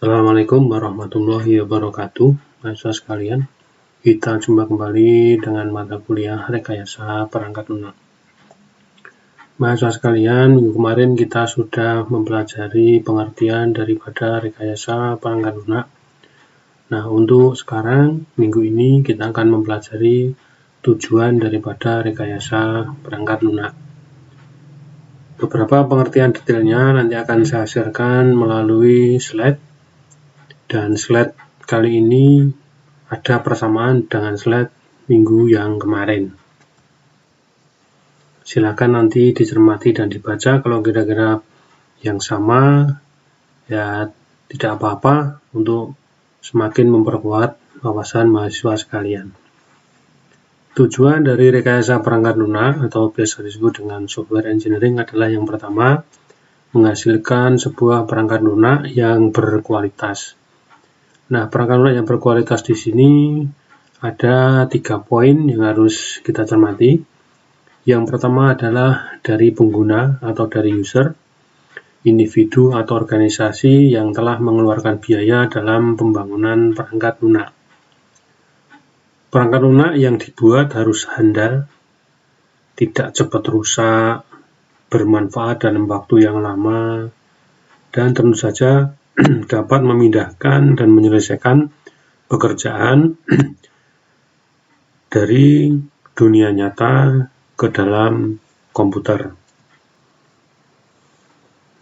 Assalamualaikum warahmatullahi wabarakatuh. Mahasiswa sekalian, kita jumpa kembali dengan mata kuliah rekayasa perangkat lunak. Mahasiswa sekalian, minggu kemarin kita sudah mempelajari pengertian daripada rekayasa perangkat lunak. Nah, untuk sekarang, minggu ini kita akan mempelajari tujuan daripada rekayasa perangkat lunak. Beberapa pengertian detailnya nanti akan saya sharekan melalui slide. Dan slide kali ini ada persamaan dengan slide minggu yang kemarin. Silakan nanti dicermati dan dibaca. Kalau kira-kira yang sama, ya tidak apa-apa untuk semakin memperkuat wawasan mahasiswa sekalian. Tujuan dari rekayasa perangkat lunak atau biasa disebut dengan software engineering adalah yang pertama, menghasilkan sebuah perangkat lunak yang berkualitas. Nah, perangkat lunak yang berkualitas di sini ada 3 poin yang harus kita cermati. Yang pertama adalah dari pengguna atau dari user, individu atau organisasi yang telah mengeluarkan biaya dalam pembangunan perangkat lunak. Perangkat lunak yang dibuat harus handal, tidak cepat rusak, bermanfaat dalam waktu yang lama, dan tentu saja dapat memindahkan dan menyelesaikan pekerjaan dari dunia nyata ke dalam komputer.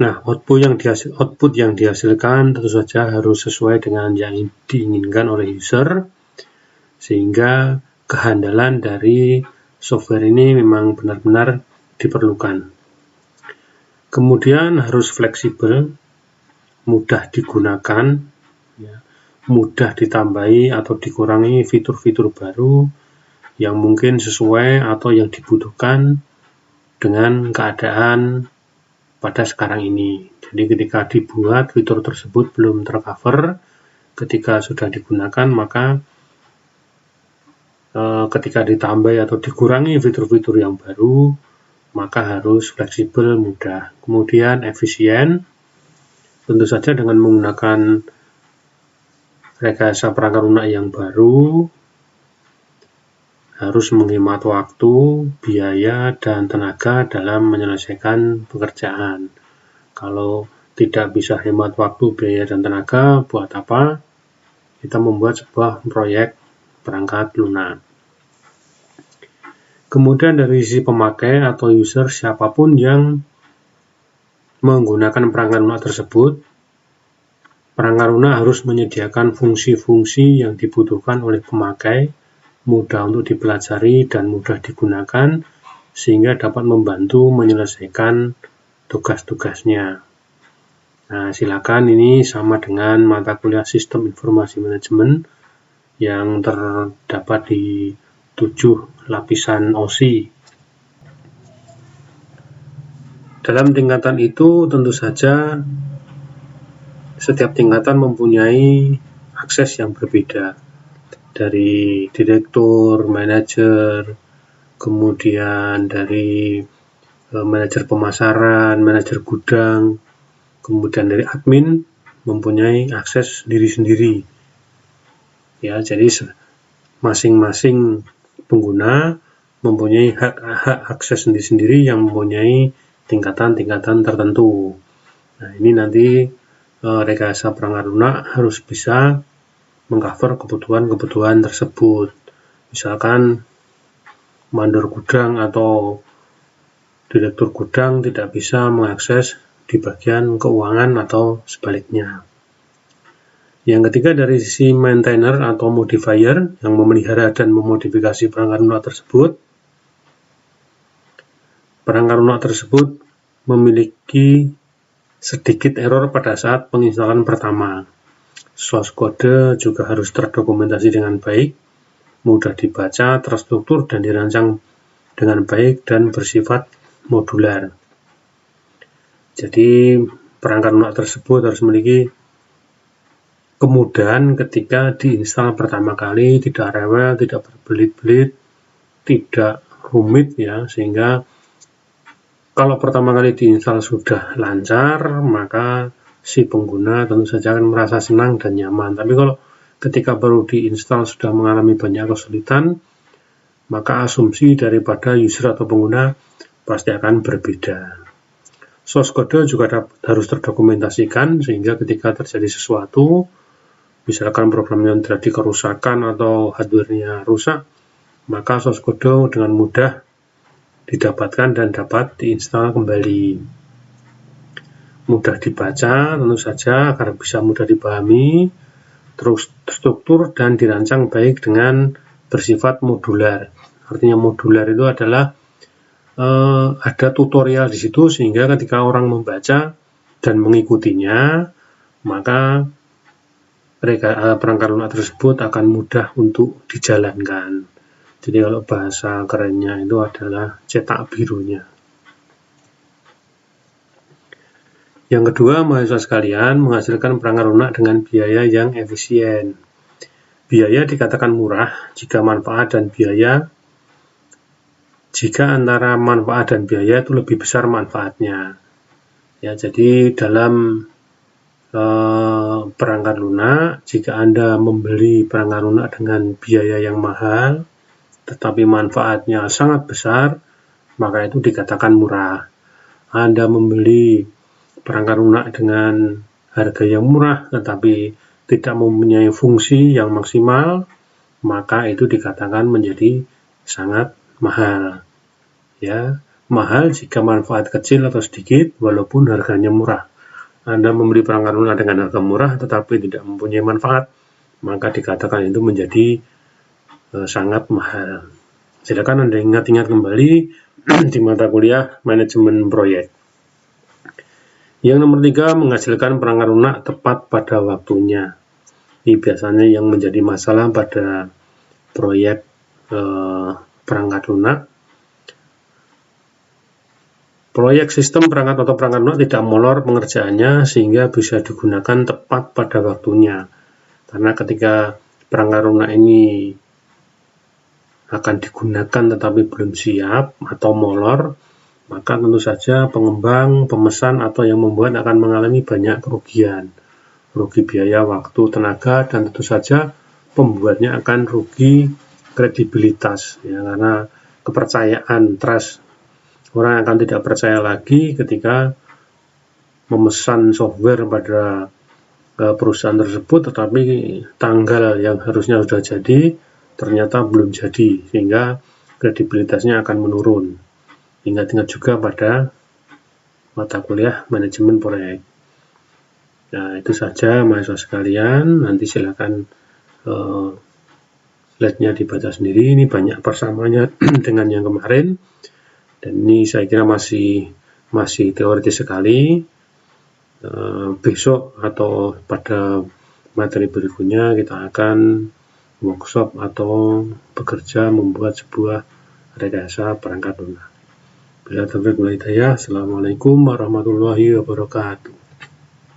Nah, output yang dihasilkan tentu saja harus sesuai dengan yang diinginkan oleh user, sehingga kehandalan dari software ini memang benar-benar diperlukan. Kemudian harus fleksibel, mudah digunakan, mudah ditambahi atau dikurangi fitur-fitur baru yang mungkin sesuai atau yang dibutuhkan dengan keadaan pada sekarang ini. Jadi ketika dibuat fitur tersebut belum tercover, ketika sudah digunakan maka ketika ditambah atau dikurangi fitur-fitur yang baru, maka harus fleksibel, mudah. Kemudian efisien, tentu saja dengan menggunakan rekayasa perangkat lunak yang baru, harus menghemat waktu, biaya, dan tenaga dalam menyelesaikan pekerjaan. Kalau tidak bisa hemat waktu, biaya, dan tenaga, buat apa kita membuat sebuah proyek perangkat lunak? Kemudian dari sisi pemakai atau user, siapapun yang menggunakan perangkat lunak tersebut, perangkat lunak harus menyediakan fungsi-fungsi yang dibutuhkan oleh pemakai, mudah untuk dipelajari dan mudah digunakan, sehingga dapat membantu menyelesaikan tugas-tugasnya. Nah, silakan ini sama dengan mata kuliah Sistem Informasi Manajemen yang terdapat di 7 lapisan OSI. Dalam tingkatan itu tentu saja setiap tingkatan mempunyai akses yang berbeda, dari direktur, manajer, kemudian dari manajer pemasaran, manajer gudang, kemudian dari admin mempunyai akses sendiri-sendiri. Ya, jadi masing-masing pengguna mempunyai hak akses sendiri-sendiri yang mempunyai tingkatan-tingkatan tertentu. Nah, ini nanti rekayasa perangkat lunak harus bisa mengcover kebutuhan-kebutuhan tersebut. Misalkan mandor gudang atau direktur gudang tidak bisa mengakses di bagian keuangan atau sebaliknya. Yang ketiga dari sisi maintainer atau modifier yang memelihara dan memodifikasi perangkat lunak tersebut. Perangkat lunak tersebut memiliki sedikit error pada saat penginstalan pertama. Source code juga harus terdokumentasi dengan baik, mudah dibaca, terstruktur, dan dirancang dengan baik dan bersifat modular. Jadi perangkat lunak tersebut harus memiliki kemudahan ketika diinstal pertama kali, tidak rewel, tidak berbelit-belit, tidak rumit ya, sehingga kalau pertama kali diinstal sudah lancar, maka si pengguna tentu saja akan merasa senang dan nyaman. Tapi kalau ketika baru diinstal sudah mengalami banyak kesulitan, maka asumsi daripada user atau pengguna pasti akan berbeda. Source code juga harus terdokumentasikan sehingga ketika terjadi sesuatu, misalkan programnya terjadi kerusakan atau hardware-nya rusak, maka source code dengan mudah didapatkan dan dapat diinstal kembali. Mudah dibaca tentu saja agar bisa mudah dipahami, terus struktur dan dirancang baik dengan bersifat modular. Artinya modular itu adalah ada tutorial di situ sehingga ketika orang membaca dan mengikutinya, maka perangkat lunak tersebut akan mudah untuk dijalankan. Jadi kalau bahasa kerennya itu adalah cetak birunya. Yang kedua, mahasiswa sekalian, menghasilkan perangkat lunak dengan biaya yang efisien. Biaya dikatakan murah jika manfaat dan biaya jika antara manfaat dan biaya itu lebih besar manfaatnya. Ya, jadi dalam perangkat lunak, jika Anda membeli perangkat lunak dengan biaya yang mahal, tetapi manfaatnya sangat besar, maka itu dikatakan murah. Anda membeli perangkat lunak dengan harga yang murah, tetapi tidak mempunyai fungsi yang maksimal, maka itu dikatakan menjadi sangat mahal. Ya, mahal jika manfaat kecil atau sedikit walaupun harganya murah. Anda membeli perangkat lunak dengan harga murah tetapi tidak mempunyai manfaat, maka dikatakan itu menjadi sangat mahal. Silakan Anda ingat-ingat kembali di mata kuliah manajemen proyek. Yang nomor 3, menghasilkan perangkat lunak tepat pada waktunya. Ini biasanya yang menjadi masalah pada proyek perangkat lunak. Proyek sistem perangkat atau perangkat lunak tidak molor pengerjaannya sehingga bisa digunakan tepat pada waktunya. Karena ketika perangkat lunak ini akan digunakan tetapi belum siap atau molor, maka tentu saja pengembang, pemesan atau yang membuat akan mengalami banyak kerugian. Rugi biaya, waktu, tenaga, dan tentu saja pembuatnya akan rugi kredibilitas, ya, karena kepercayaan, trust. Orang akan tidak percaya lagi ketika memesan software pada perusahaan tersebut, tetapi tanggal yang harusnya sudah jadi ternyata belum jadi, sehingga kredibilitasnya akan menurun. Ingat-ingat juga pada mata kuliah manajemen proyek. Nah, itu saja mahasiswa sekalian. Nanti silakan slide-nya dibaca sendiri. Ini banyak persamaannya dengan yang kemarin. Dan ini saya kira masih teoritis sekali. Besok atau pada materi berikutnya kita akan workshop atau bekerja membuat sebuah rekayasa perangkat lunak. Bila taufiq wal hidayah. Assalamualaikum warahmatullahi wabarakatuh.